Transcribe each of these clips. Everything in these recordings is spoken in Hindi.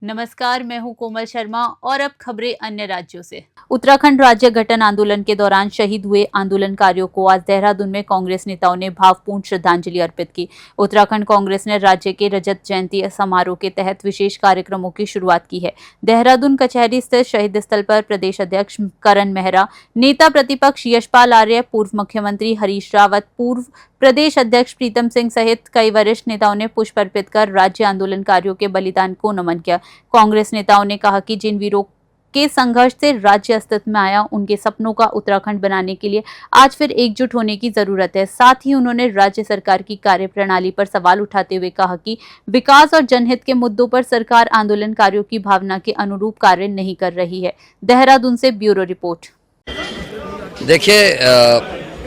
नमस्कार, मैं हूं कोमल शर्मा और अब खबरें अन्य राज्यों से। उत्तराखंड राज्य गठन आंदोलन के दौरान शहीद हुए आंदोलनकारियों को आज देहरादून में कांग्रेस नेताओं ने भावपूर्ण श्रद्धांजलि अर्पित की। उत्तराखंड कांग्रेस ने राज्य के रजत जयंती समारोह के तहत विशेष कार्यक्रमों की शुरुआत की है। देहरादून कचहरी स्थित शहीद स्थल पर प्रदेश अध्यक्ष करण मेहरा, नेता प्रतिपक्ष यशपाल आर्य, पूर्व मुख्यमंत्री हरीश रावत, पूर्व प्रदेश अध्यक्ष प्रीतम सिंह सहित कई वरिष्ठ नेताओं ने पुष्प अर्पित कर राज्य आंदोलनकारियों के बलिदान को नमन किया। कांग्रेस नेताओं ने कहा कि जिन वीरों के संघर्ष से राज्य अस्तित्व में आया, उनके सपनों का उत्तराखंड बनाने के लिए आज फिर एकजुट होने की जरूरत है। साथ ही उन्होंने राज्य सरकार की कार्यप्रणाली पर सवाल उठाते हुए कहा कि विकास और जनहित के मुद्दों पर सरकार आंदोलनकारियों की भावना के अनुरूप कार्य नहीं कर रही है। देहरादून से ब्यूरो रिपोर्ट। देखिए,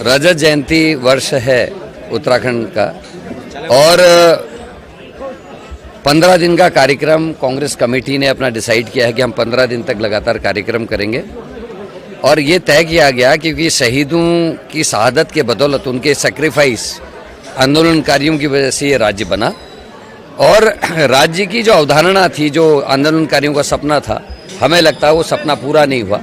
रजत जयंती वर्ष है उत्तराखंड का और 15 दिन का कार्यक्रम कांग्रेस कमेटी ने अपना डिसाइड किया है कि हम 15 दिन तक लगातार कार्यक्रम करेंगे। और ये तय किया गया क्योंकि शहीदों की शहादत के बदौलत, उनके सेक्रीफाइस, आंदोलनकारियों की वजह से ये राज्य बना। और राज्य की जो अवधारणा थी, जो आंदोलनकारियों का सपना था, हमें लगता है वो सपना पूरा नहीं हुआ।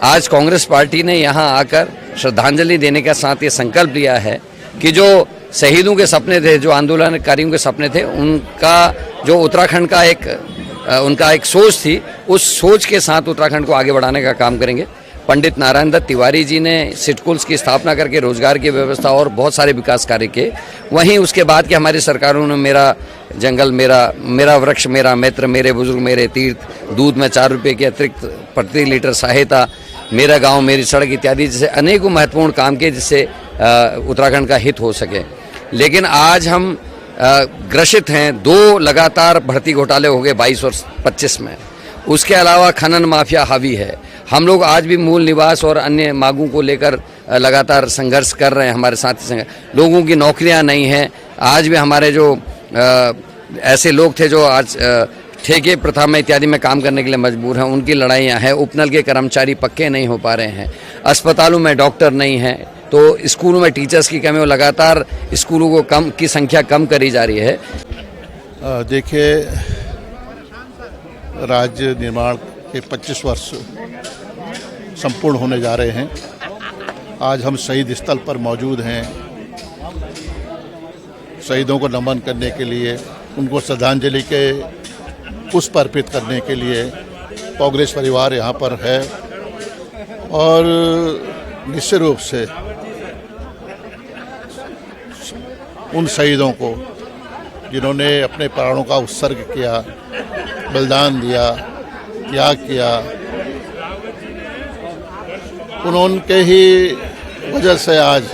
आज कांग्रेस पार्टी ने यहाँ आकर श्रद्धांजलि देने के साथ ये संकल्प लिया है कि जो शहीदों के सपने थे, जो आंदोलनकारियों के सपने थे, उनका जो उत्तराखंड का उनका एक सोच थी, उस सोच के साथ उत्तराखंड को आगे बढ़ाने का काम करेंगे। पंडित नारायण दत्त तिवारी जी ने सिडकुल्स की स्थापना करके रोजगार की व्यवस्था और बहुत सारे विकास कार्य किए। वहीं उसके बाद की हमारी सरकारों ने मेरा जंगल मेरा वृक्ष मेरा मित्र, मेरे बुजुर्ग मेरे तीर्थ, दूध में 4 रुपये के अतिरिक्त प्रति लीटर सहायता, मेरा गांव मेरी सड़क इत्यादि जैसे अनेकों महत्वपूर्ण काम किए जिससे उत्तराखंड का हित हो सके। लेकिन आज हम ग्रसित हैं, 2 लगातार भर्ती घोटाले हो गए 22 और 25 में। उसके अलावा खनन माफिया हावी है। हम लोग आज भी मूल निवास और अन्य मांगों को लेकर लगातार संघर्ष कर रहे हैं। हमारे साथी संघर्ष, लोगों की नौकरियां नहीं हैं। आज भी हमारे जो ऐसे लोग थे जो आज ठेके प्रथा में इत्यादि में काम करने के लिए मजबूर हैं, उनकी लड़ाइयाँ हैं। उपनल के कर्मचारी पक्के नहीं हो पा रहे हैं, अस्पतालों में डॉक्टर नहीं हैं, तो स्कूलों में टीचर्स की कमी हो, लगातार स्कूलों को की संख्या कम करी जा रही है। देखिए, राज्य निर्माण के 25 वर्ष संपूर्ण होने जा रहे हैं। आज हम शहीद स्थल पर मौजूद हैं। शहीदों को नमन करने के लिए, उनको श्रद्धांजलि के पुष्प अर्पित करने के लिए कांग्रेस परिवार यहाँ पर है। और निश्चित रूप से उन शहीदों को जिन्होंने अपने प्राणों का उत्सर्ग किया, बलिदान दिया, त्याग किया, उनके ही वजह से आज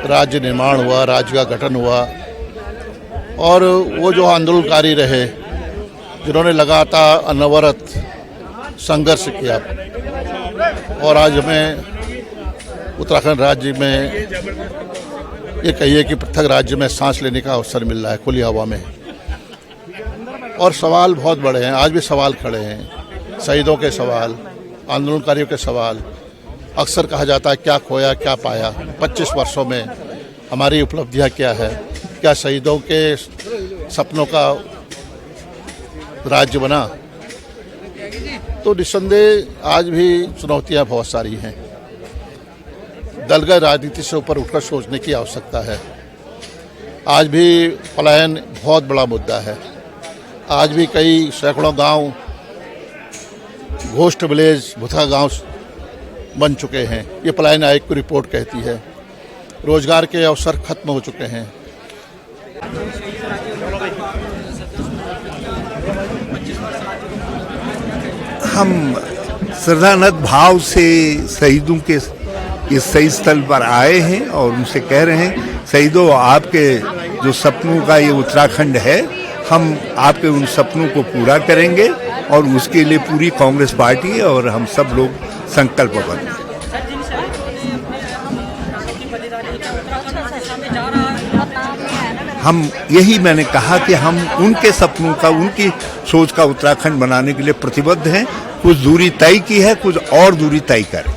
राज्य निर्माण हुआ, राज्य का गठन हुआ। और वो जो आंदोलनकारी रहे, जिन्होंने लगातार अनवरत संघर्ष किया, और आज हमें उत्तराखंड राज्य में ये कहिए कि पृथक राज्य में सांस लेने का अवसर मिल रहा है खुली हवा में। और सवाल बहुत बड़े हैं, आज भी सवाल खड़े हैं, शहीदों के सवाल, आंदोलनकारियों के सवाल। अक्सर कहा जाता है क्या खोया क्या पाया। 25 वर्षों में हमारी उपलब्धियां क्या है, क्या शहीदों के सपनों का राज्य बना। तो निस्संदेह आज भी चुनौतियां बहुत सारी हैं। दलगत राजनीति से ऊपर उठकर सोचने की आवश्यकता है। आज भी पलायन बहुत बड़ा मुद्दा है। आज भी कई सैकड़ों गांव घोस्ट विलेज, भुथा गांव बन चुके हैं। ये पलायन आयोग की रिपोर्ट कहती है। रोजगार के अवसर खत्म हो चुके हैं। हम श्रद्धानद भाव से शहीदों के इस शहीद स्थल पर आए हैं और उनसे कह रहे हैं, शहीदों, आपके जो सपनों का ये उत्तराखंड है, हम आपके उन सपनों को पूरा करेंगे और उसके लिए पूरी कांग्रेस पार्टी और हम सब लोग संकल्पबद्ध हैं। हम यही मैंने कहा कि हम उनके सपनों का, उनकी सोच का उत्तराखंड बनाने के लिए प्रतिबद्ध हैं। कुछ दूरी तय की है, कुछ और दूरी तय करें।